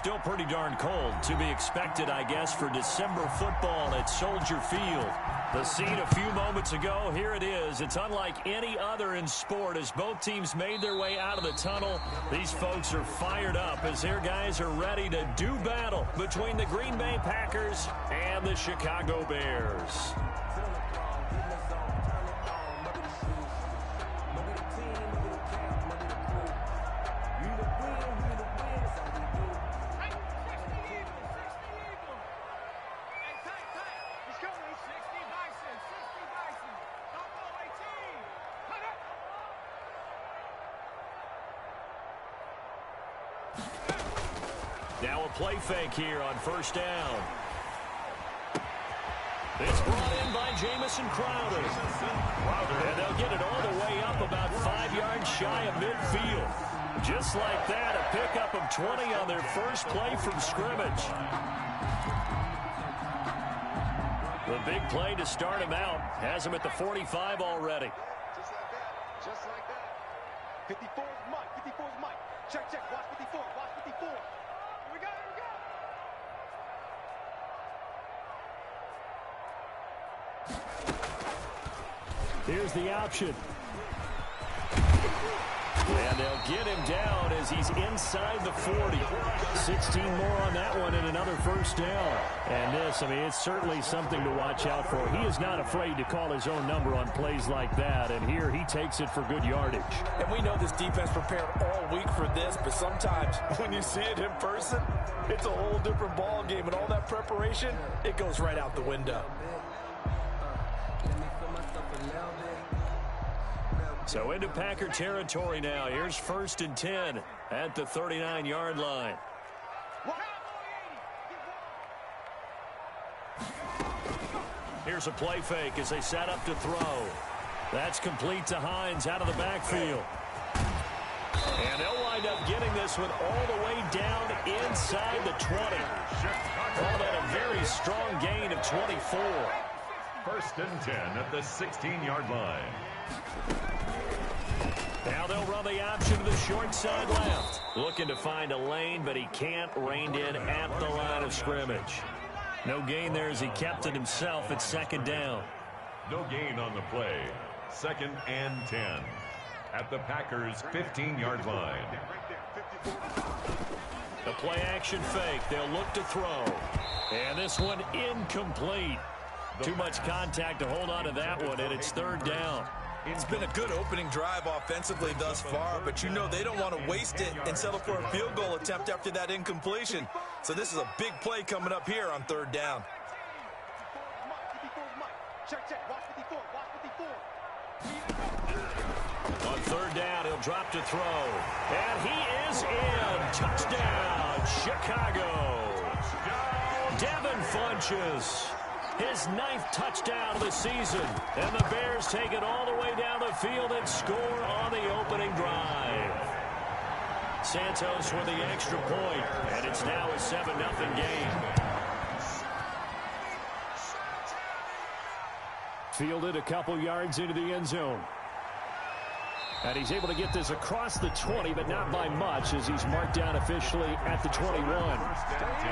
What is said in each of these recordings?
still pretty darn cold. To be expected, I guess, for December football at Soldier Field. The scene a few moments ago, here it is. It's unlike any other in sport as both teams made their way out of the tunnel. These folks are fired up as their guys are ready to do battle between the Green Bay Packers and the Chicago Bears. Now a play fake here on first down. It's brought in by Jamison Crowder. And they'll get it all the way up about 5 yards shy of midfield. Just like that, a pickup of 20 on their first play from scrimmage. The big play to start him out has him at the 45 already. Just like that. Just like that. 54 is Mike. 54 is Mike. Check, check. Watch 54. Watch 54. Here we go. Here we go. Here's the option. And they'll get him down as he's inside the 40. 16 more on that one and another first down. And this, I mean, it's certainly something to watch out for. He is not afraid to call his own number on plays like that. And here he takes it for good yardage. And we know this defense prepared all week for this, but sometimes when you see it in person, it's a whole different ball game. And all that preparation, it goes right out the window. So into Packer territory now. Here's 1st and 10 at the 39-yard line. Here's a play fake as they set up to throw. That's complete to Hines out of the backfield. And they'll wind up getting this one all the way down inside the 20. Call that a very strong gain of 24. 1st and 10 at the 16-yard line. Now they'll run the option to the short side left. Looking to find a lane, but he can't rein in at the line of scrimmage. No gain there as he kept it himself at 2nd down. No gain on the play. 2nd and 10 at the Packers' 15-yard line. The play action fake. They'll look to throw. And this one incomplete. Too much contact to hold on to that one, and it's 3rd down. It's been a good opening drive offensively thus far, but you know they don't want to waste it and settle for a field goal attempt after that incompletion. So this is a big play coming up here on 3rd down. Check, check. Watch 54. Watch 54. On 3rd down, he'll drop to throw. And he is in. Touchdown, Chicago. Devin Funchess. His 9th touchdown of the season. And the Bears take it all the way down the field and score on the opening drive. Santos with the extra point, and it's now a 7-0 game. Fielded a couple yards into the end zone. And he's able to get this across the 20, but not by much as he's marked down officially at the 21. 1st and 10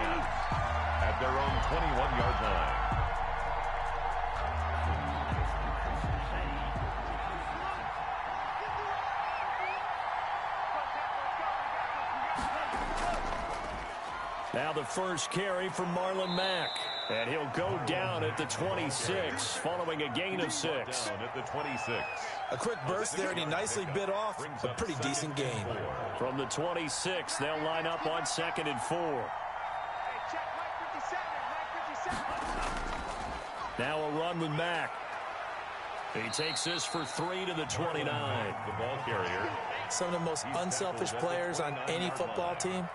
at their own 21-yard line. Now the first carry for Marlon Mack. And he'll go down at the 26 following a gain of 6. Down at the 26. A quick burst there, and he nicely bit off a pretty decent gain. From the 26, they'll line up on 2nd and 4. Now a run with Mack. He takes this for 3 to the 29. The ball carrier. Some of the most unselfish players on any football team,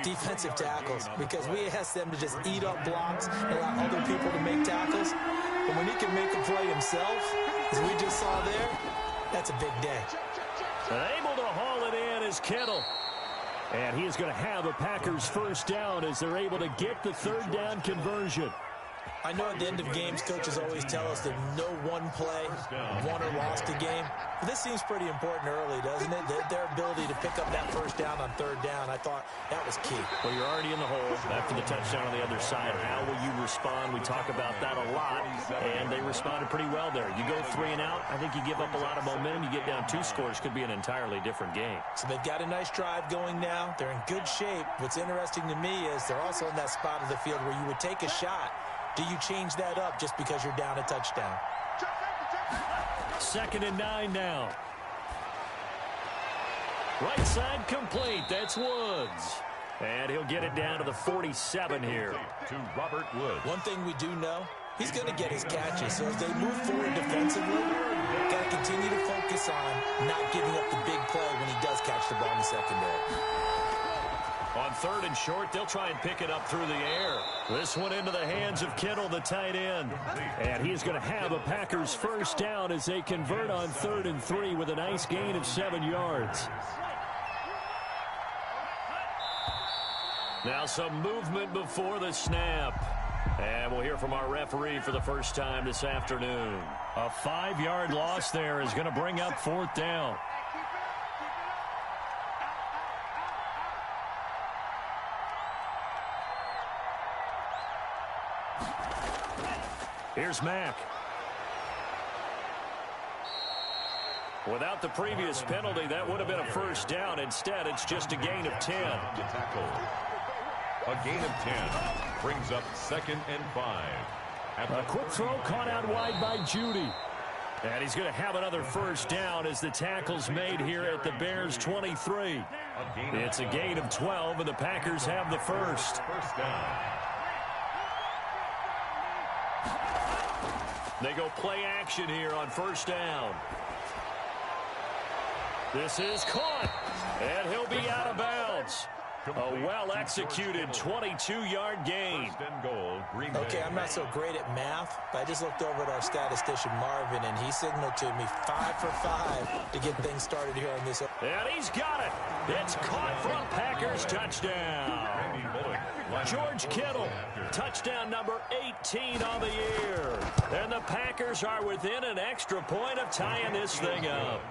defensive tackles, because we ask them to just eat up blocks and allow other people to make tackles. But when he can make a play himself, as we just saw there, that's a big day. Able to haul it in is Kittle. And he is going to have a Packers first down as they're able to get the 3rd down conversion. I know at the end of games, coaches always tell us that no one play won or lost a game. But this seems pretty important early, doesn't it? Their ability to pick up that first down on third down, I thought that was key. Well, you're already in the hole after the touchdown on the other side. How will you respond? We talk about that a lot, and they responded pretty well there. You go 3 and out, I think you give up a lot of momentum. You get down 2 scores, could be an entirely different game. So they've got a nice drive going now. They're in good shape. What's interesting to me is they're also in that spot of the field where you would take a shot. Do you change that up just because you're down a touchdown? 2nd and 9 now. Right side complete. That's Woods. And he'll get it down to the 47 here. To Robert Woods. One thing we do know, he's going to get his catches. So as they move forward defensively, got to continue to focus on not giving up the big play when he does catch the ball in the secondary. On 3rd and short, they'll try and pick it up through the air. This one into the hands of Kittle, the tight end. And he's going to have a Packers first down as they convert on 3rd and 3 with a nice gain of 7 yards. Now some movement before the snap. And we'll hear from our referee for the first time this afternoon. A 5-yard loss there is going to bring up 4th down. Here's Mack. Without the previous penalty, that would have been a first down. Instead, it's just a gain of 10. A gain of 10 brings up 2nd and 5. A quick throw caught out wide by Judy. And he's going to have another first down as the tackle's made here at the Bears' 23. It's a gain of 12, and the Packers have the first. First down. They go play action here on first down. This is caught, and he'll be out of bounds. A well-executed 22-yard gain. Okay, I'm not so great at math, but I just looked over at our statistician, Marvin, and he signaled to me 5 for 5 to get things started here on this. And he's got it. It's caught for a Packers touchdown. George Kittle, touchdown number 18 on the year. And the Packers are within an extra point of tying this thing up.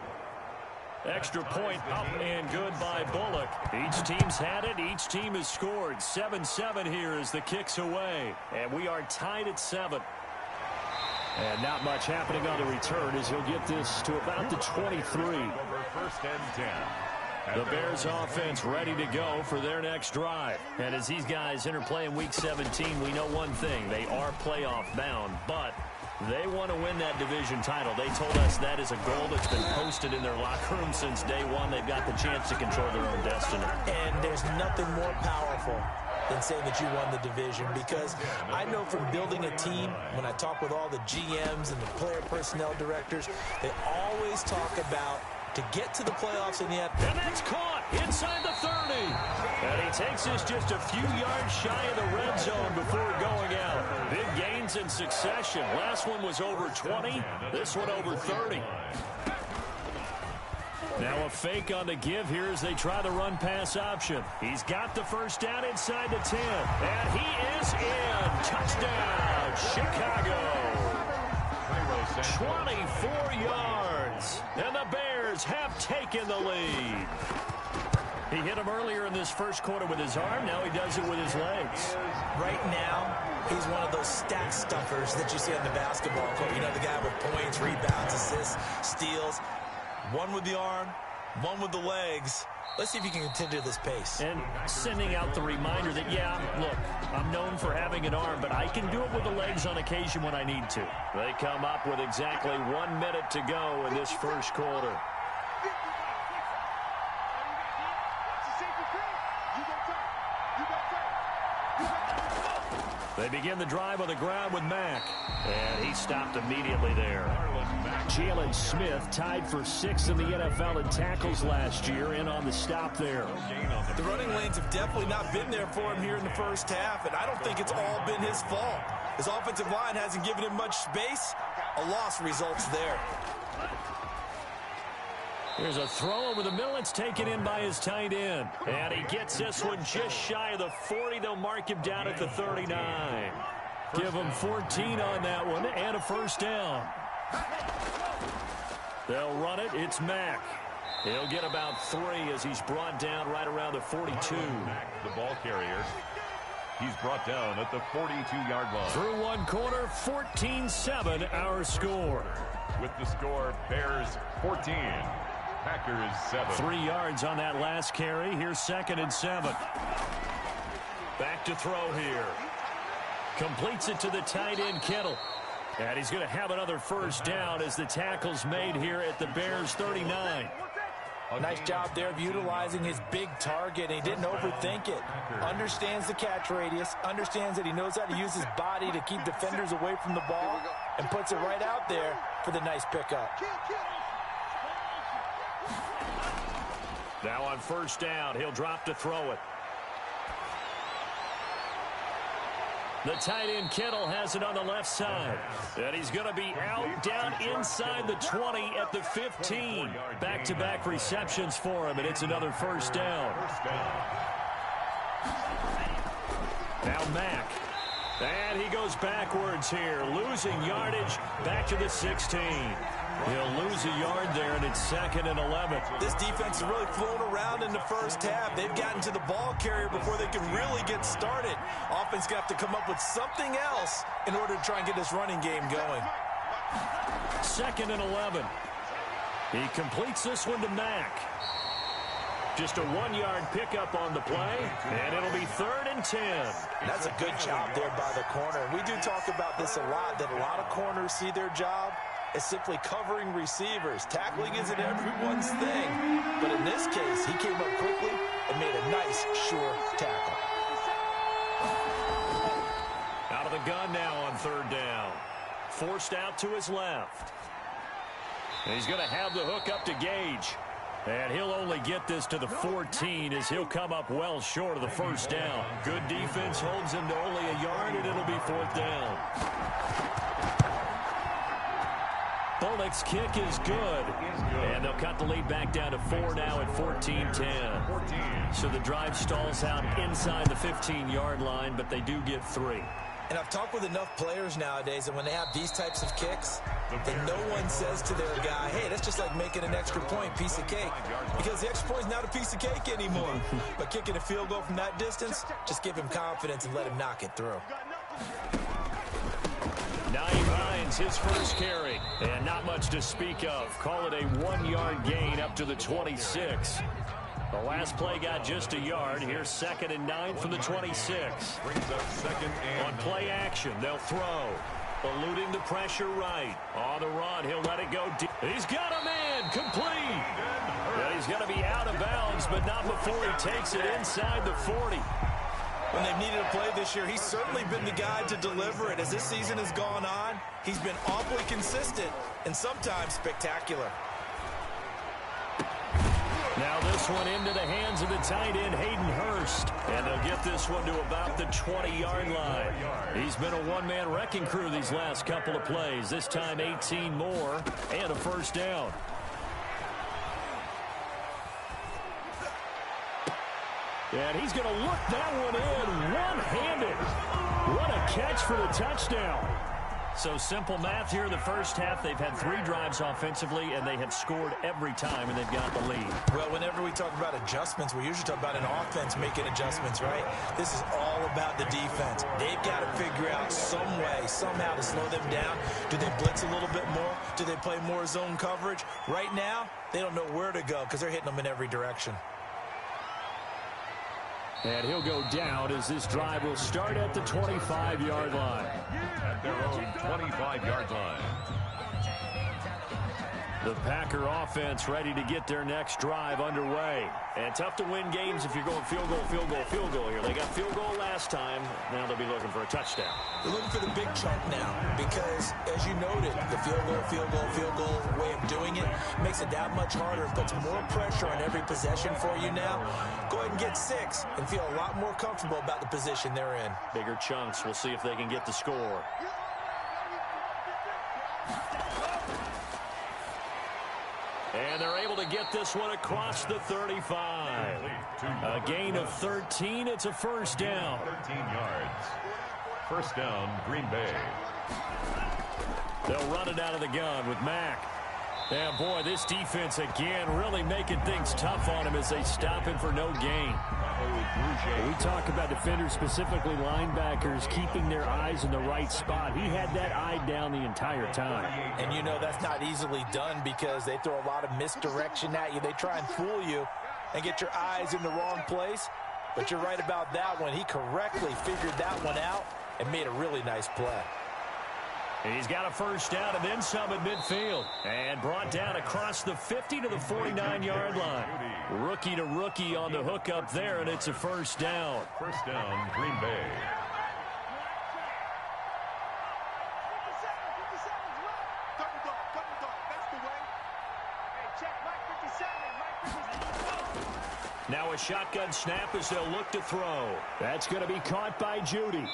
Extra point up and good by Bullock. Each team's had it. Each team has scored. 7-7 here as the kick's away. And we are tied at 7. And not much happening on the return as he'll get this to about the 23. First and 10. The Bears offense ready to go for their next drive. And as these guys interplay in Week 17, we know one thing. They are playoff bound, but they want to win that division title. They told us that is a goal that's been posted in their locker room since day one. They've got the chance to control their own destiny. And there's nothing more powerful than saying that you won the division, because I know from building a team, when I talk with all the GMs and the player personnel directors, they always talk about to get to the playoffs in the end. And that's caught inside the 30. And he takes us just a few yards shy of the red zone before going out. Big gains in succession. Last one was over 20. This one over 30. Now a fake on the give here as they try the run-pass option. He's got the first down inside the 10. And he is in. Touchdown, Chicago. 24 yards. And the Bears have taken the lead. He hit him earlier in this first quarter with his arm. Now he does it with his legs. Right now, he's one of those stat stuffers that you see on the basketball court. You know, the guy with points, rebounds, assists, steals. One with the arm, one with the legs. Let's see if he can continue this pace. And sending out the reminder that, yeah, look, I'm known for having an arm, but I can do it with the legs on occasion when I need to. They come up with exactly 1 minute to go in this first quarter. They begin the drive on the ground with Mack. And he stopped immediately there. Jalen Smith tied for 6th in the NFL in tackles last year, and on the stop there. The running lanes have definitely not been there for him here in the first half, and I don't think it's all been his fault. His offensive line hasn't given him much space. A loss results there. Here's a throw over the middle. It's taken in by his tight end. And he gets this one just shy of the 40. They'll mark him down at the 39. Give him 14 on that one and a first down. They'll run it. It's Mack. He'll get about 3 as he's brought down right around the 42. Mack, the ball carrier. He's brought down at the 42-yard line. Through one quarter, 14-7 our score. With the score, Bears 14, Packers 7. 3 yards on that last carry. Here's 2nd and 7. Back to throw here. Completes it to the tight end, Kittle. And he's going to have another first down as the tackle's made here at the Bears 39. Nice job there of utilizing his big target. He didn't overthink it. Understands the catch radius. Understands that he knows how to use his body to keep defenders away from the ball. And puts it right out there for the nice pickup. Now on first down, he'll drop to throw it. The tight end Kittle has it on the left side. And he's going to be out down inside the 20 at the 15. Back-to-back receptions for him, and it's another first down. Now Mack. And he goes backwards here, losing yardage back to the 16. He'll lose a yard there, and it's 2nd and 11. This defense has really flown around in the first half. They've gotten to the ball carrier before they can really get started. Offense going to have to come up with something else in order to try and get this running game going. 2nd and 11. He completes this one to Mack. Just a 1-yard pickup on the play, and it'll be 3rd and 10. That's a good job there by the corner. We do talk about this a lot, that a lot of corners see their job as simply covering receivers. Tackling isn't everyone's thing, but in this case, he came up quickly and made a nice, sure tackle. Out of the gun now on 3rd down. Forced out to his left. And he's going to have the hook up to Gage. And he'll only get this to the 14 as he'll come up well short of the first down. Good defense holds him to only a yard, and it'll be 4th down. Bullock's kick is good. And they'll cut the lead back down to 4 now at 14-10. So the drive stalls out inside the 15-yard line, but they do get 3. And I've talked with enough players nowadays that when they have these types of kicks, then no one says to their guy, hey, that's just like making an extra point, piece of cake. Because the extra point is not a piece of cake anymore. But kicking a field goal from that distance, just give him confidence and let him knock it through. Nyheim Hines, his first carry. And not much to speak of. Call it a 1-yard gain up to the 26. The last play got just a yard. Here's 2nd and 9 from the 26. Brings up 2nd and on play action, they'll throw. Eluding the pressure right. On the run, he'll let it go deep. He's got a man, complete. And he's going to be out of bounds, but not before he takes it inside the 40. When they've needed a play this year, he's certainly been the guy to deliver it. As this season has gone on, he's been awfully consistent and sometimes spectacular. Now this one into the hands of the tight end, Hayden Hurst. And they'll get this one to about the 20-yard line. He's been a one-man wrecking crew these last couple of plays. This time 18 more and a first down. And he's going to look that one in one-handed. What a catch for the touchdown. So simple math here in the first half. They've had 3 drives offensively, and they have scored every time, and they've got the lead. Well, whenever we talk about adjustments, we usually talk about an offense making adjustments, right? This is all about the defense. They've got to figure out some way, somehow to slow them down. Do they blitz a little bit more? Do they play more zone coverage? Right now, they don't know where to go because they're hitting them in every direction. And he'll go down as this drive will start at the 25-yard line. At their own 25-yard line. The Packer offense ready to get their next drive underway. And tough to win games if you're going field goal, field goal, field goal here. They got field goal last time. Now they'll be looking for a touchdown. They're looking for the big chunk now because, as you noted, the field goal way of doing it makes it that much harder and puts more pressure on every possession for you now. Go ahead and get 6 and feel a lot more comfortable about the position they're in. Bigger chunks. We'll see if they can get the score. And they're able to get this one across the 35. A gain of 13. It's a first down. 13 yards. First down, Green Bay. They'll run it out of the gun with Mack. And, boy, this defense, again, really making things tough on him as they stop him for no gain. We talk about defenders, specifically linebackers, keeping their eyes in the right spot. He had that eye down the entire time. And you know that's not easily done because they throw a lot of misdirection at you. They try and fool you and get your eyes in the wrong place. But you're right about that one. He correctly figured that one out and made a really nice play. He's got a first down and then some at midfield. And brought down across the 50 to the 49-yard line. Rookie to rookie on the hook up there, and it's a first down. First down, Green Bay. Now a shotgun snap as they'll look to throw. That's going to be caught by Jeudy.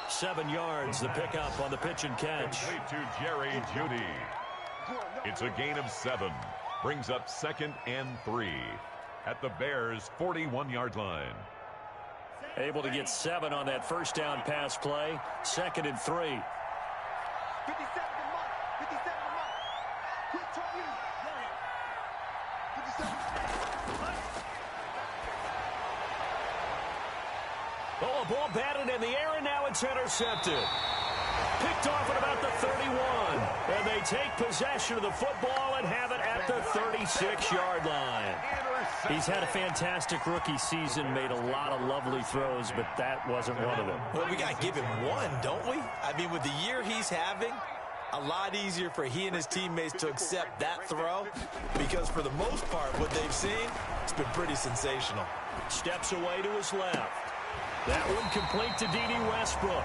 7 yards, the pickup on the pitch and catch. Complete to Jerry Jeudy. It's a gain of 7. Brings up 2nd and 3 at the Bears' 41-yard line. Able to get 7 on that first down pass play. 2nd and 3. 57 to Mike. 57 to Mike. Quick target. 57. Oh, a ball batted in the air, and now it's intercepted. Picked off at about the 31. And they take possession of the football and have it at the 36-yard line. He's had a fantastic rookie season, made a lot of lovely throws, but that wasn't one of them. Well, we got to give him one, don't we? I mean, with the year he's having, a lot easier for he and his teammates to accept that throw because for the most part, what they've seen, it's been pretty sensational. Steps away to his left. That one complete to D.D. Westbrook.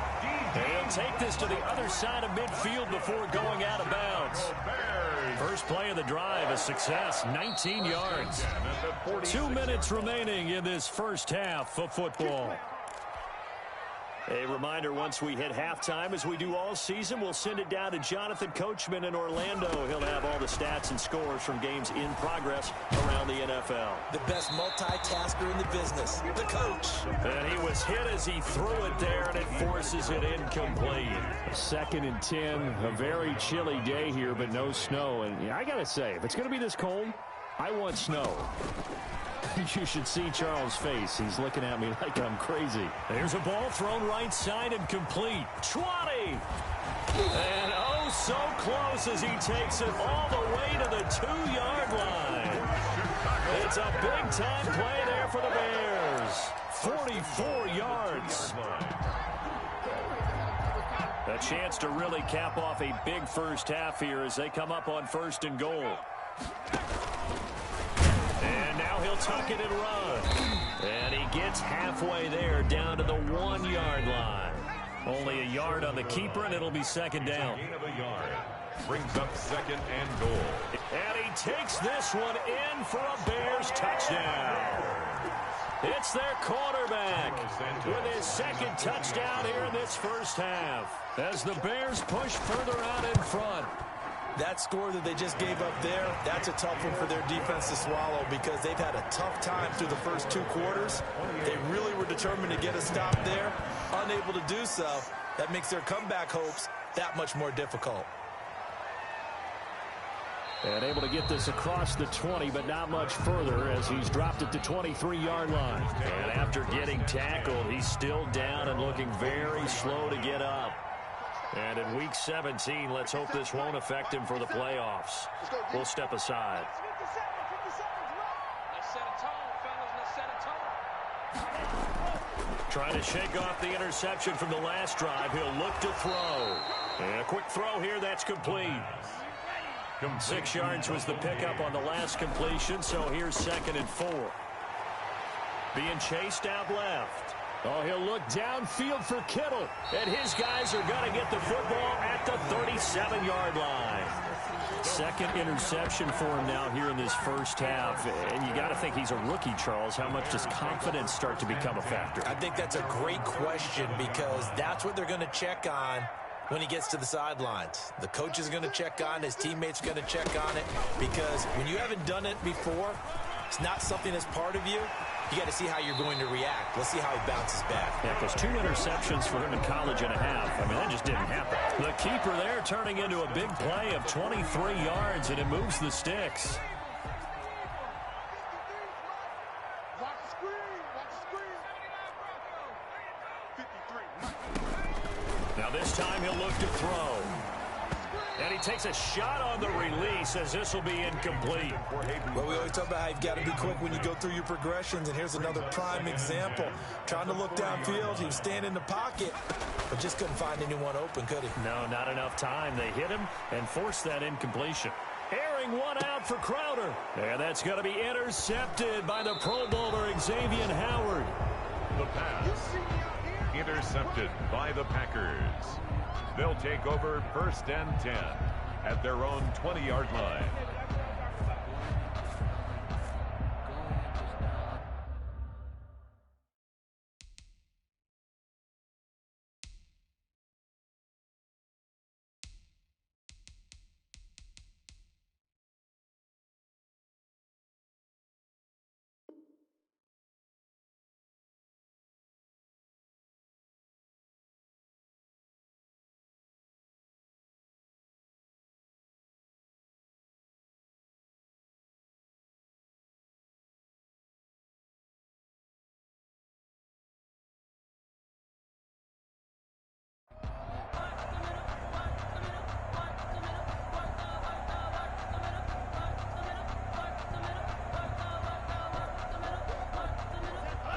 They'll take this to the other side of midfield before going out of bounds. First play of the drive, a success, 19 yards. 2 minutes remaining in this first half of football. A reminder, once we hit halftime, as we do all season, we'll send it down to Jonathan Coachman in Orlando. He'll have all the stats and scores from games in progress around the NFL. The best multitasker in the business, the coach. And he was hit as he threw it there, and it forces it incomplete. 2nd and 10, a very chilly day here, but no snow. And yeah, I got to say, if it's going to be this cold, I want snow. You should see Charles' face. He's looking at me like I'm crazy. There's a ball thrown right side and complete. 20! And oh, so close as he takes it all the way to the 2-yard line. It's a big-time play there for the Bears. 44 yards. A chance to really cap off a big first half here as they come up on 1st and goal. And now he'll tuck it and run. And he gets halfway there down to the 1-yard line. Only a yard on the keeper, and it'll be 2nd down. Gain of a yard. Brings up 2nd and goal. And he takes this one in for a Bears touchdown. It's their quarterback with his 2nd touchdown here in this first half. As the Bears push further out in front. That score that they just gave up there, that's a tough one for their defense to swallow because they've had a tough time through the first 2 quarters. They really were determined to get a stop there, unable to do so. That makes their comeback hopes that much more difficult. And able to get this across the 20, but not much further as he's dropped it to 23-yard line. And after getting tackled, he's still down and looking very slow to get up. And in Week 17, let's hope this won't affect him for the playoffs. We'll step aside. Trying to shake off the interception from the last drive. He'll look to throw. And a quick throw here, that's complete. 6 yards was the pickup on the last completion, so here's 2nd and 4. Being chased out left. Oh, he'll look downfield for Kittle. And his guys are going to get the football at the 37-yard line. 2nd interception for him now here in this first half. And you got to think he's a rookie, Charles. How much does confidence start to become a factor? I think that's a great question because that's what they're going to check on when he gets to the sidelines. The coach is going to check on, his teammates are going to check on it because when you haven't done it before, it's not something that's part of you. you got to see how you're going to react. Let's see how he bounces back. Yeah, because 2 interceptions for him in college and a half. I mean, that just didn't happen. The keeper there turning into a big play of 23 yards, and it moves the sticks. Now this time he'll look to throw. And he takes a shot on the release as this will be incomplete. Well, we always talk about how you've got to be quick when you go through your progressions, and here's another prime example. Trying to look downfield, he was standing in the pocket, but just couldn't find anyone open, could he? No, not enough time. They hit him and forced that incompletion. Airing one out for Crowder. And that's going to be intercepted by the Pro Bowler Xavier Howard. The pass intercepted by the Packers. They'll take over 1st and 10 at their own 20-yard line.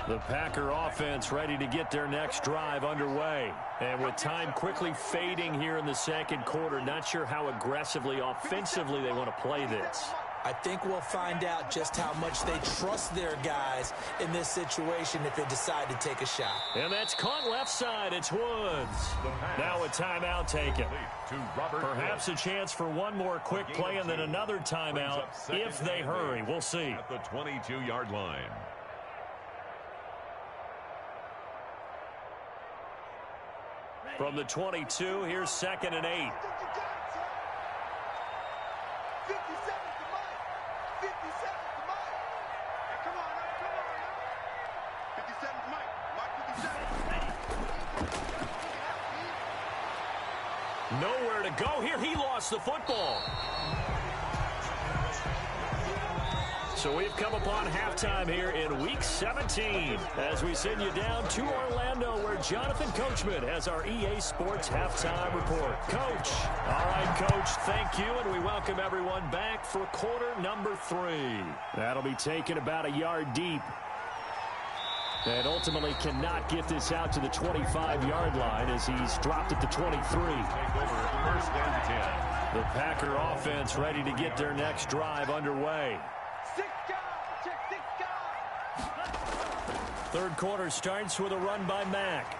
The Packer offense ready to get their next drive underway. And with time quickly fading here in the second quarter, not sure how aggressively, offensively they want to play this. I think we'll find out just how much they trust their guys in this situation if they decide to take a shot. And that's caught left side. It's Woods. Now a timeout taken. Perhaps a chance for one more quick play and then another timeout if they hurry. We'll see. At the 22-yard line. From the 22, here's 2nd and 8. 57 to Mike. 57 to Mike. Hey, come on, man. Come on, man. 57 to Mike. Mike 57. Nowhere to go here. He lost the football. So we've come upon halftime here in Week 17 as we send you down to Orlando where Jonathan Coachman has our EA Sports Halftime Report. Coach. All right, Coach, thank you, and we welcome everyone back for quarter number 3. That'll be taken about a yard deep. And ultimately cannot get this out to the 25-yard line as he's dropped at the 23. Take over 1st and 10. The Packer offense ready to get their next drive underway. 6 guys. Check 6 guys. Third quarter starts with a run by Mack.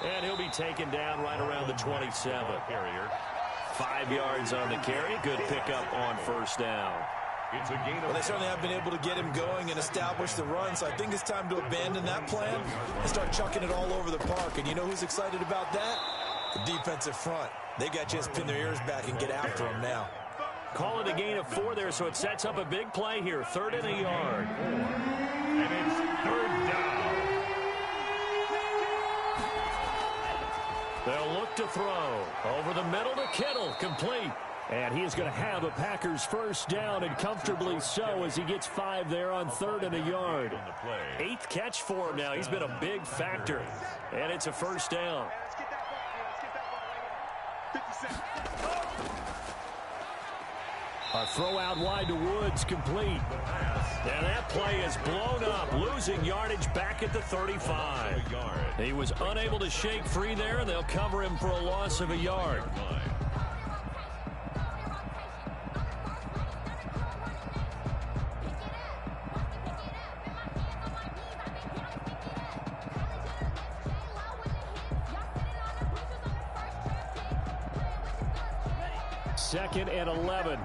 And he'll be taken down right around the 27. 5 yards on the carry. Good pickup on 1st down. It's a gain of Well, they certainly have been able to get him going and establish the run, so I think it's time to abandon that plan and start chucking it all over the park. And you know who's excited about that? The defensive front. They got to just pin their ears back and get after him now. Call it a gain of 4 there, so it sets up a big play here. 3rd and a yard. And it's 3rd down. They'll look to throw. Over the middle to Kittle. Complete. And he is going to have a Packers 1st down, and comfortably so as he gets 5 there on 3rd and a yard. 8th catch for him now. He's been a big factor. And it's a 1st down. Let's get that ball. Let's get that ball right here. 57. A throw out wide to Woods, complete. And that play is blown up, losing yardage back at the 35. He was unable to shake free there, and they'll cover him for a loss of a yard. Second and 11.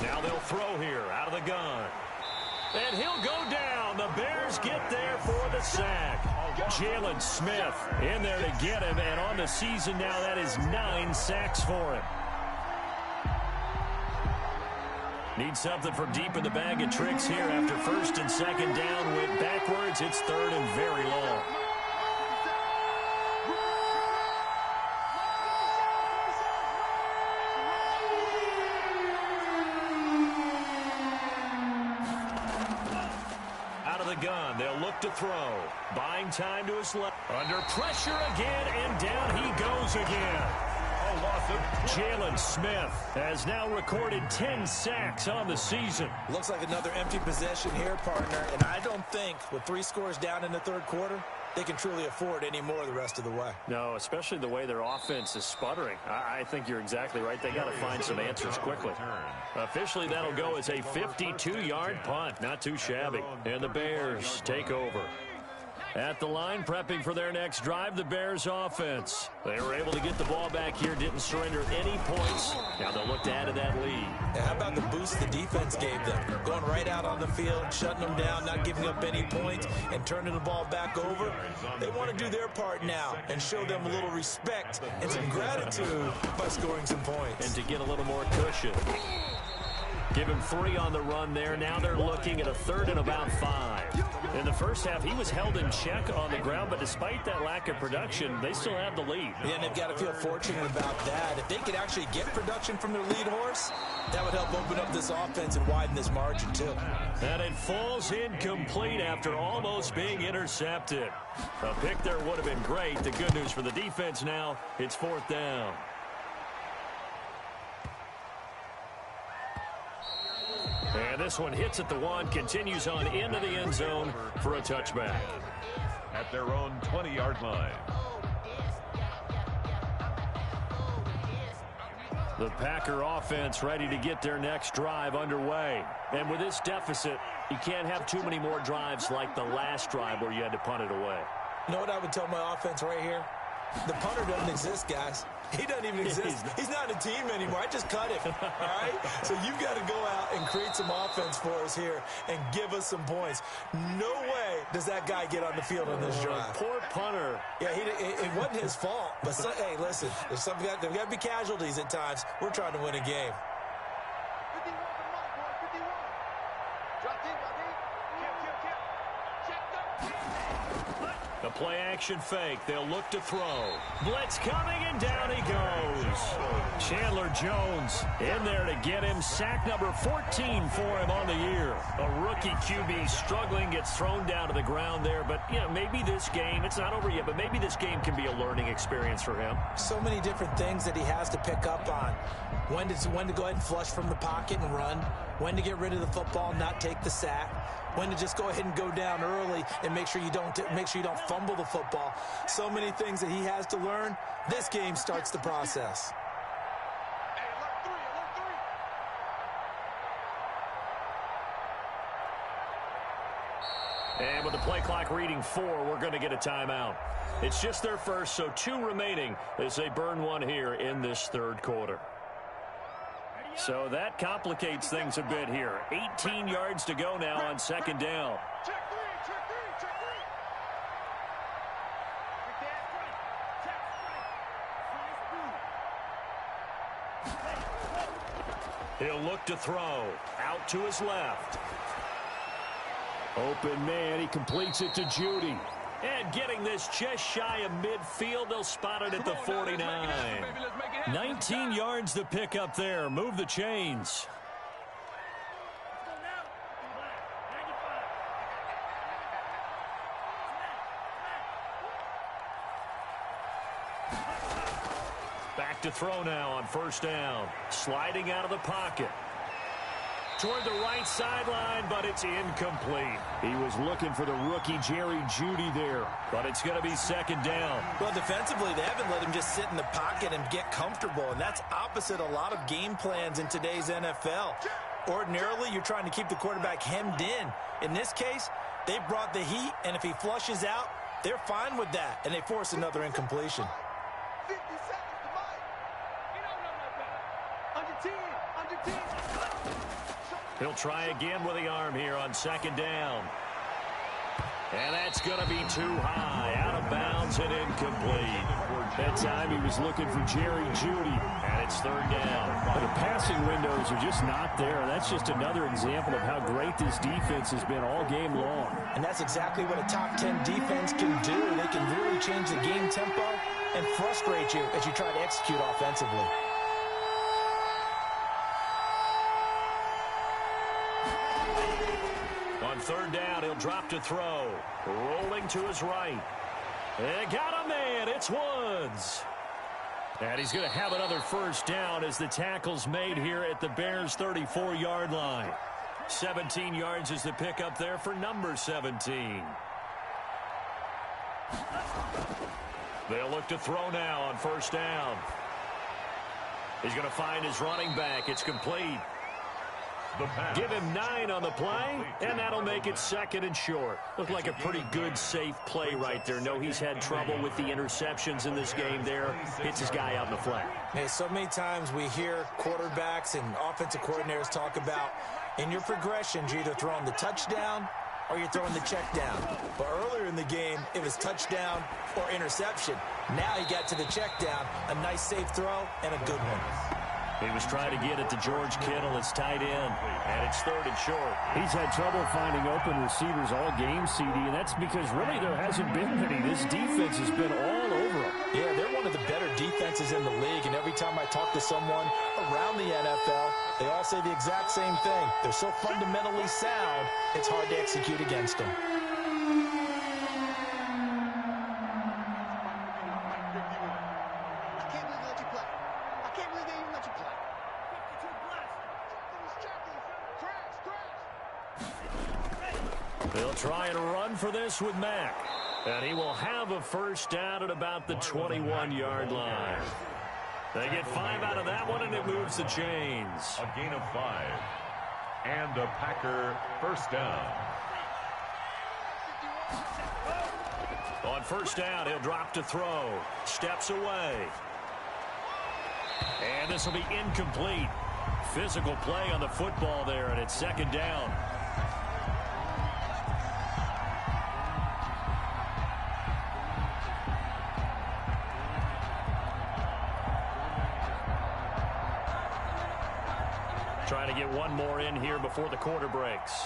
Now they'll throw here out of the gun. And he'll go down. The Bears get there for the sack. Jalen Smith in there to get him. And on the season now, that is 9 sacks for him. Need something from deep in the bag of tricks here after first and second down went backwards. It's third and very long. Out of the gun, they'll look to throw. Buying time to his left. Under pressure again, and down he goes again. Jalen Smith has now recorded 10 sacks on the season. Looks like another empty possession here, partner, and I don't think with 3 scores down in the third quarter, they can truly afford any more the rest of the way. No, especially the way their offense is sputtering. I think you're exactly right. They got to find some answers quickly. Officially, that'll go as a 52-yard punt. Not too shabby. And the Bears take over. At the line, prepping for their next drive, the Bears offense. They were able to get the ball back here, didn't surrender any points. Now they'll look to add to that lead. Yeah, how about the boost the defense gave them? Going right out on the field, shutting them down, not giving up any points, and turning the ball back over. They want to do their part now and show them a little respect and some gratitude by scoring some points. And to get a little more cushion. Give him 3 on the run there. Now they're looking at a third and about 5. In the first half, he was held in check on the ground, but despite that lack of production, they still have the lead. Yeah, and they've got to feel fortunate about that. If they could actually get production from their lead horse, that would help open up this offense and widen this margin, too. And it falls incomplete after almost being intercepted. A pick there would have been great. The good news for the defense now, it's 4th down. And this one hits at the 1, continues on into the end zone for a touchback. At their own 20-yard line. The Packer offense ready to get their next drive underway. And with this deficit, you can't have too many more drives like the last drive where you had to punt it away. You know what I would tell my offense right here? The punter doesn't exist, guys. He doesn't even exist. He's not a team anymore. I just cut him, all right? So you've got to go out and create some offense for us here and give us some points. No way does that guy get on the field on this drive. Poor punter. Yeah, it wasn't his fault. But, hey, listen, there's got to be casualties at times. We're trying to win a game. 51 for Mike, boy, 51. Drop deep, drop deep. The play action fake. They'll look to throw. Blitz coming, and down he goes. Chandler Jones in there to get him. Sack number 14 for him on the year. A rookie QB struggling, gets thrown down to the ground there. But, you know, maybe this game, it's not over yet, but maybe this game can be a learning experience for him. So many different things that he has to pick up on. When to go ahead and flush from the pocket and run. When to get rid of the football, not take the sack. When to just go ahead and go down early and make sure you don't fumble the football. So many things that he has to learn. This game starts the process. Hey, alert 3, alert 3. And with the play clock reading 4, we're going to get a timeout. It's just their first, so 2 remaining as they burn 1 here in this third quarter. So that complicates things a bit here. 18 yards to go now on second down. Check 3, check 3, check 3. He'll look to throw. Out to his left. Open man. He completes it to Judy. And getting this just shy of midfield, they'll spot it at the 49. 19 yards to pick up there. Move the chains. Back to throw now on first down. Sliding out of the pocket. Toward the right sideline, but it's incomplete. He was looking for the rookie Jerry Jeudy there, but it's going to be second down. Well, defensively, they haven't let him just sit in the pocket and get comfortable, and that's opposite a lot of game plans in today's NFL. Ordinarily, you're trying to keep the quarterback hemmed in. In this case, they brought the heat, and if he flushes out, they're fine with that, and they force another incompletion. 50 seconds to Mike. You don't know no better. Under 10, under 10. He'll try again with the arm here on second down. And that's going to be too high. Out of bounds. downs and incomplete. That time he was looking for Jerry Jeudy, and it's third down. But the passing windows are just not there. That's just another example of how great this defense has been all game long. And that's exactly what a top 10 defense can do. They can really change the game tempo and frustrate you as you try to execute offensively. On third down, he'll drop to throw. Rolling to his right. They got a man. It's Woods. And he's going to have another first down as the tackle's made here at the Bears' 34-yard line. 17 yards is the pickup there for number 17. They'll look to throw now on first down. He's going to find his running back. It's complete. Give him 9 on the play, and that'll make it second and short. Looked like a pretty good, safe play right there. No, he's had trouble with the interceptions in this game there. Hits his guy out in the flat. Hey, so many times we hear quarterbacks and offensive coordinators talk about in your progressions, you're either throwing the touchdown or you're throwing the check down. But earlier in the game, it was touchdown or interception. Now he got to the check down, a nice safe throw, and a good one. He was trying to get it to George Kittle. It's tight end, and it's third and short. He's had trouble finding open receivers all game, CD, and that's because really there hasn't been many. This defense has been all over them. Yeah, they're one of the better defenses in the league, and every time I talk to someone around the NFL, they all say the exact same thing. They're so fundamentally sound, it's hard to execute against them. They'll try and run for this with Mack. And he will have a first down at about the 21-yard line. They get 5 out of that one, and it moves the chains. A gain of 5. And a Packer first down. On first down, he'll drop to throw. Steps away. And this will be incomplete. Physical play on the football there, and it's second down. Trying to get one more in here before the quarter breaks.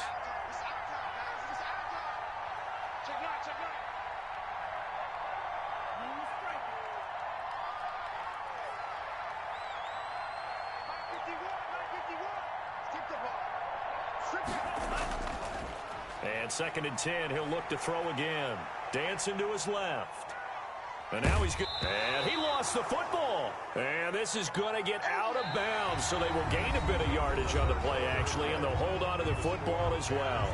And second and 10, he'll look to throw again. Dancing to his left. And now he's good. And he lost the football. And this is going to get out of bounds, so they will gain a bit of yardage on the play, actually, and they'll hold on to their football as well.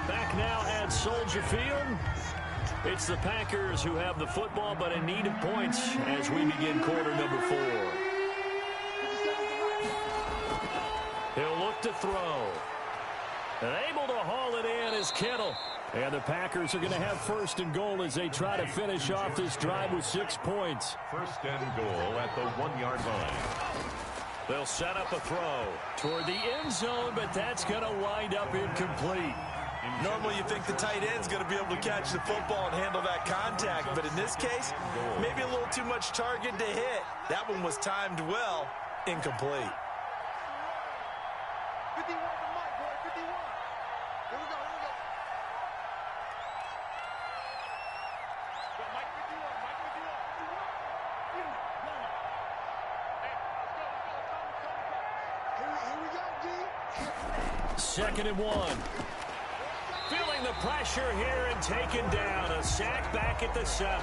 Back now at Soldier Field. It's the Packers who have the football, but in need of points as we begin quarter number 4. He'll look to throw. And able to haul it in is Kittle. And the Packers are going to have first and goal as they try to finish off this drive with 6 points. First and goal at the 1-yard line. They'll set up a throw toward the end zone, but that's going to wind up incomplete. Normally you think the tight end's going to be able to catch the football and handle that contact, but in this case, maybe a little too much target to hit. That one was timed well, incomplete. 51 for Mike, boy, 51. Here we go, here we go. Go, Mike 51, Mike 51. Hey, let's go, let's go, let's go. Here we go, D. Second and 1. Feeling the pressure here and taken down. A sack back at the 7.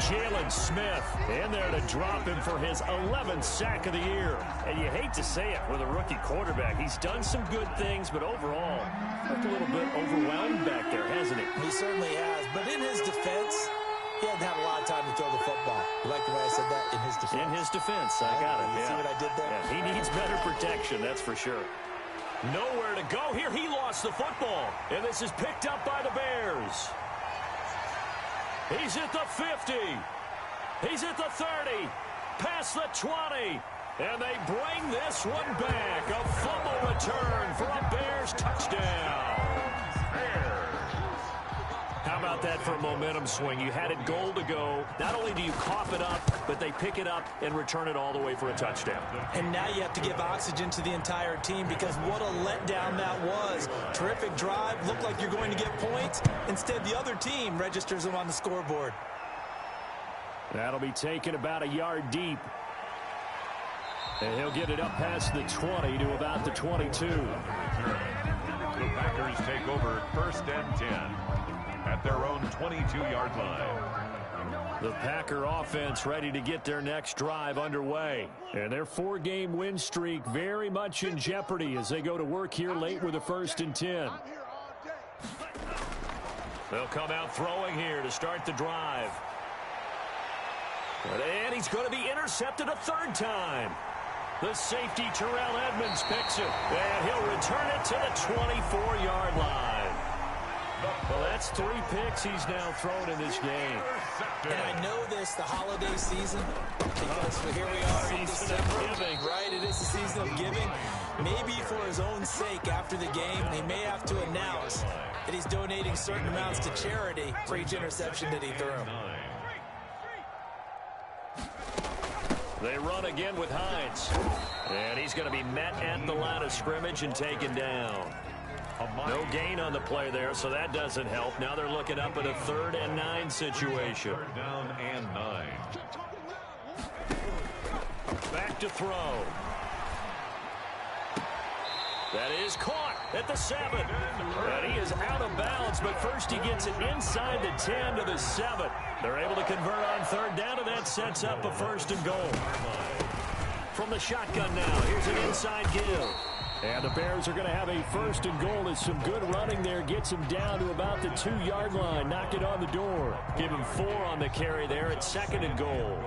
Jalen Smith in there to drop him for his 11th sack of the year. And you hate to say it with a rookie quarterback. He's done some good things, but overall, looked a little bit overwhelmed back there, hasn't he? He certainly has, but in his defense, he hadn't had a lot of time to throw the football. You like the way I said that? In his defense. In his defense, I got it. You see what I did there? Yeah, he needs better protection, that's for sure. Nowhere to go here. He lost the football. And this is picked up by the Bears. He's at the 50. He's at the 30. Past the 20. And they bring this one back. A fumble return for a Bears touchdown. How about about that for a momentum swing? You had it goal to go. Not only do you cough it up, but they pick it up and return it all the way for a touchdown. And now you have to give oxygen to the entire team because what a letdown that was. Terrific drive. Looked like you're going to get points. Instead, the other team registers them on the scoreboard. That'll be taken about a yard deep. And he'll get it up past the 20 to about the 22. The Packers take over 1st and 10 at their own 22-yard line. The Packer offense ready to get their next drive underway. And their 4-game win streak very much in jeopardy as they go to work here late with a 1st and 10. They'll come out throwing here to start the drive. And he's going to be intercepted a 3rd time. The safety, Terrell Edmonds, picks it. And he'll return it to the 24-yard line. Well, that's 3 picks he's now thrown in this game. And I know this, the holiday season, because here we are in December, right? It is the season of giving. Maybe for his own sake after the game, they may have to announce that he's donating certain amounts to charity for each interception that he threw. They run again with Hines. And he's going to be met at the line of scrimmage and taken down. No gain on the play there, so that doesn't help. Now they're looking up at a 3rd and 9 situation. 3rd down and 9. Back to throw. That is caught at the 7. And he is out of bounds, but first he gets it inside the 10 to the 7. They're able to convert on 3rd down, and that sets up a 1st and goal. From the shotgun now, here's an inside give. And the Bears are going to have a 1st and goal. There's some good running there. Gets him down to about the 2-yard line. Knock it on the door. Give him 4 on the carry there at 2nd and goal.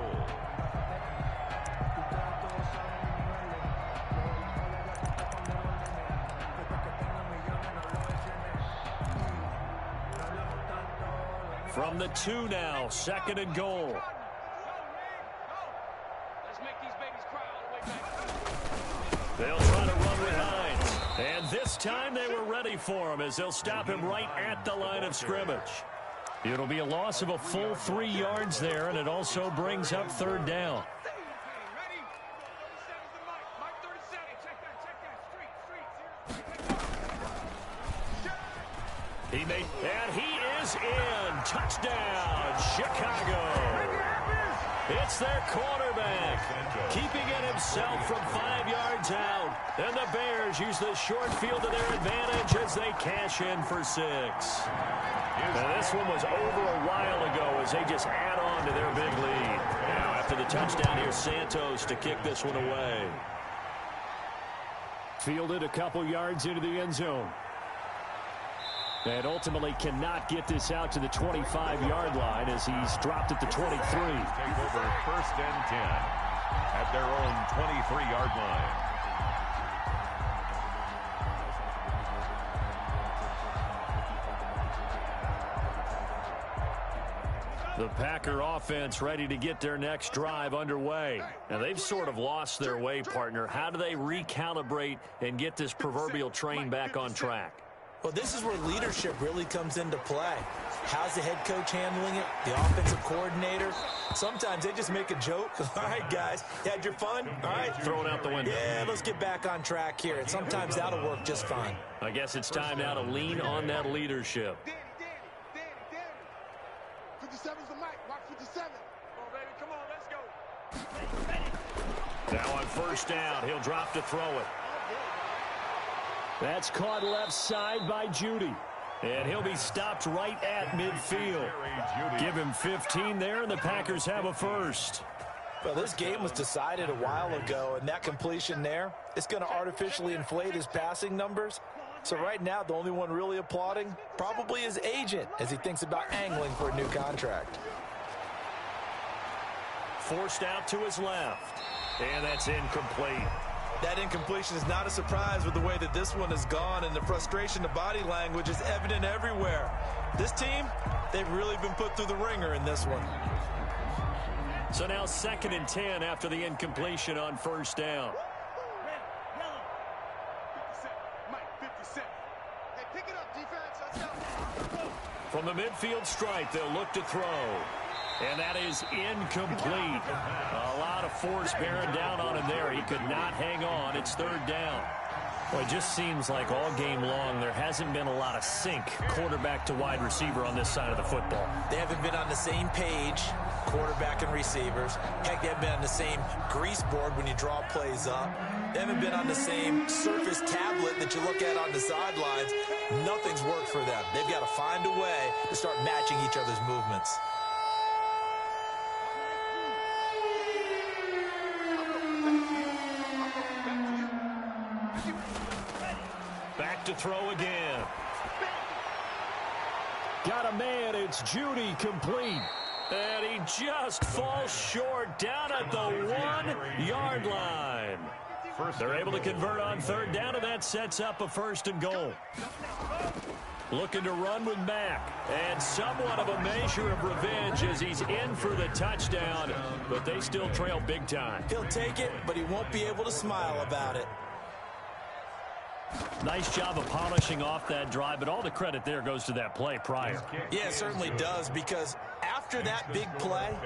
From the 2 now, 2nd and goal. Let's make these babies cry all the way back. They'll try to run with Hines. And this time they were ready for him as they'll stop him right at the line of scrimmage. It'll be a loss of a full 3 yards there, and it also brings up 3rd down. And he is in. Touchdown, Chicago. It's their quarterback, keeping it himself from 5 yards out. And the Bears use the short field to their advantage as they cash in for 6. Now, this one was over a while ago as they just add on to their big lead. Now, after the touchdown, here's Santos to kick this one away. Fielded a couple yards into the end zone. And ultimately cannot get this out to the 25-yard line as he's dropped at the 23. Take over 1st and 10 at their own 23-yard line. The Packer offense ready to get their next drive underway. Now, they've sort of lost their way, partner. How do they recalibrate and get this proverbial train back on track? Well, this is where leadership really comes into play. How's the head coach handling it? The offensive coordinator? Sometimes they just make a joke. All right, guys, you had your fun? All right. Throw it out the window. Yeah, let's get back on track here. And sometimes that'll work just fine. I guess it's time now to lean on that leadership. Danny. 57's the mic. Watch 57. Come on, baby. Come on, let's go. Now on 1st down, he'll drop to throw it. That's caught left side by Jeudy. And he'll be stopped right at midfield. Give him 15 there, and the Packers have a 1st. Well, this game was decided a while ago, and that completion there, it's going to artificially inflate his passing numbers. So right now, the only one really applauding probably his agent as he thinks about angling for a new contract. Forced out to his left. And that's incomplete. That incompletion is not a surprise with the way that this one has gone, and the frustration, the body language is evident everywhere. This team, they've really been put through the ringer in this one. So now 2nd and 10 after the incompletion on 1st down. 57. Mike, 57. Hey, pick it up. From the midfield stripe, they'll look to throw. And that is incomplete. A lot of force bearing down on him there. He could not hang on. It's third down. Well, it just seems like all game long there hasn't been a lot of sync quarterback to wide receiver on this side of the football. They haven't been on the same page, quarterback and receivers. Heck, they haven't been on the same grease board when you draw plays up. They haven't been on the same Surface tablet that you look at on the sidelines. Nothing's worked for them. They've got to find a way to start matching each other's movements. Back to throw again. Got a man. It's Judy, complete. And he just falls short down at the 1-yard line. They're able to convert on third down, and that sets up a 1st and goal. Looking to run with Mack. And somewhat of a measure of revenge as he's in for the touchdown. But they still trail big time. He'll take it, but he won't be able to smile about it. Nice job of polishing off that drive, but all the credit there goes to that play prior. Yeah, it certainly does, because after that big play,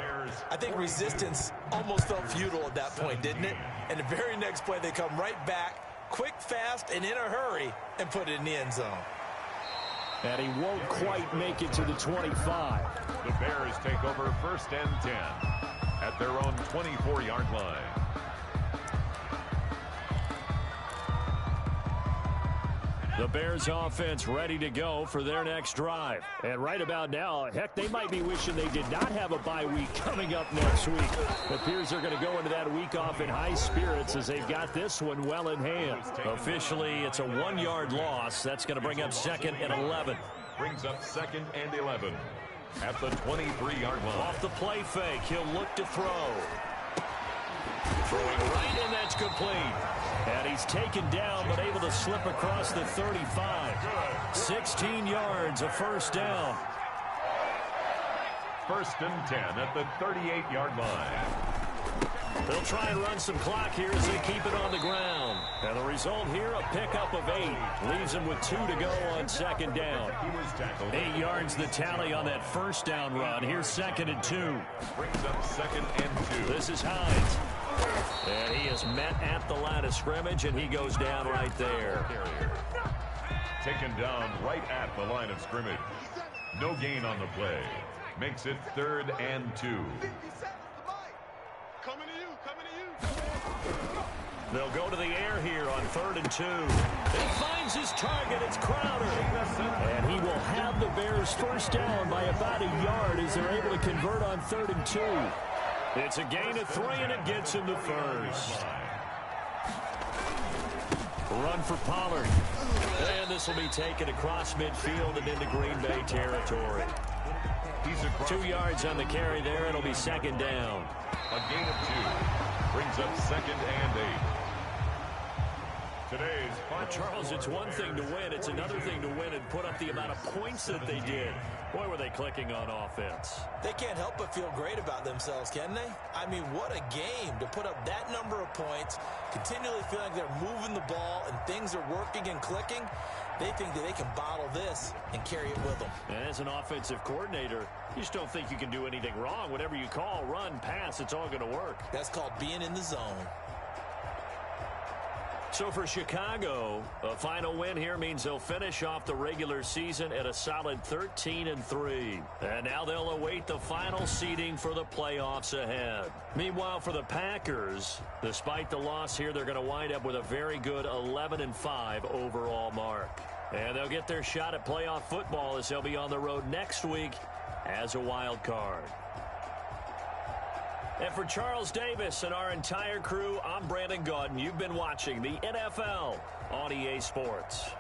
I think resistance almost felt futile at that point, didn't it? And the very next play, they come right back, quick, fast, and in a hurry, and put it in the end zone. And he won't quite make it to the 25. The Bears take over 1st and 10 at their own 24-yard line. The Bears offense ready to go for their next drive. And right about now, heck, they might be wishing they did not have a bye week coming up next week. It appears they're going to go into that week off in high spirits as they've got this one well in hand. Officially, it's a 1-yard loss. That's going to bring up 2nd and 11. Brings up 2nd and 11 at the 23-yard line. Off the play fake, he'll look to throw. Throwing right, and that's complete. And he's taken down, but able to slip across the 35. 16 yards, a 1st down. 1st and 10 at the 38-yard line. They'll try and run some clock here as they keep it on the ground. And the result here, a pickup of 8. Leaves them with 2 to go on 2nd down. 8 yards the tally on that 1st down run. Here's 2nd and 2. Brings up 2nd and 2. This is Hines. And he is met at the line of scrimmage, and he goes down right there. Taken down right at the line of scrimmage. No gain on the play. Makes it 3rd and 2. Coming to you. They'll go to the air here on 3rd and 2. He finds his target. It's Crowder. And he will have the Bears 1st down by about a yard as they're able to convert on 3rd and 2. It's a gain of 3, and it gets him to 1st. Run for Pollard. And this will be taken across midfield and into Green Bay territory. 2 yards on the carry there. It'll be 2nd down. A gain of 2. Brings up 2nd and 8. Today's final. Charles, it's one thing to win. It's another thing to win and put up the amount of points that they did. Boy, were they clicking on offense. They can't help but feel great about themselves, can they? I mean, what a game to put up that number of points, continually feeling like they're moving the ball and things are working and clicking. They think that they can bottle this and carry it with them. And as an offensive coordinator, you just don't think you can do anything wrong. Whatever you call, run, pass, it's all going to work. That's called being in the zone. So for Chicago, a final win here means they'll finish off the regular season at a solid 13-3. And now they'll await the final seeding for the playoffs ahead. Meanwhile, for the Packers, despite the loss here, they're going to wind up with a very good 11-5 overall mark. And they'll get their shot at playoff football as they'll be on the road next week as a wild card. And for Charles Davis and our entire crew, I'm Brandon Gaudin. You've been watching the NFL on EA Sports.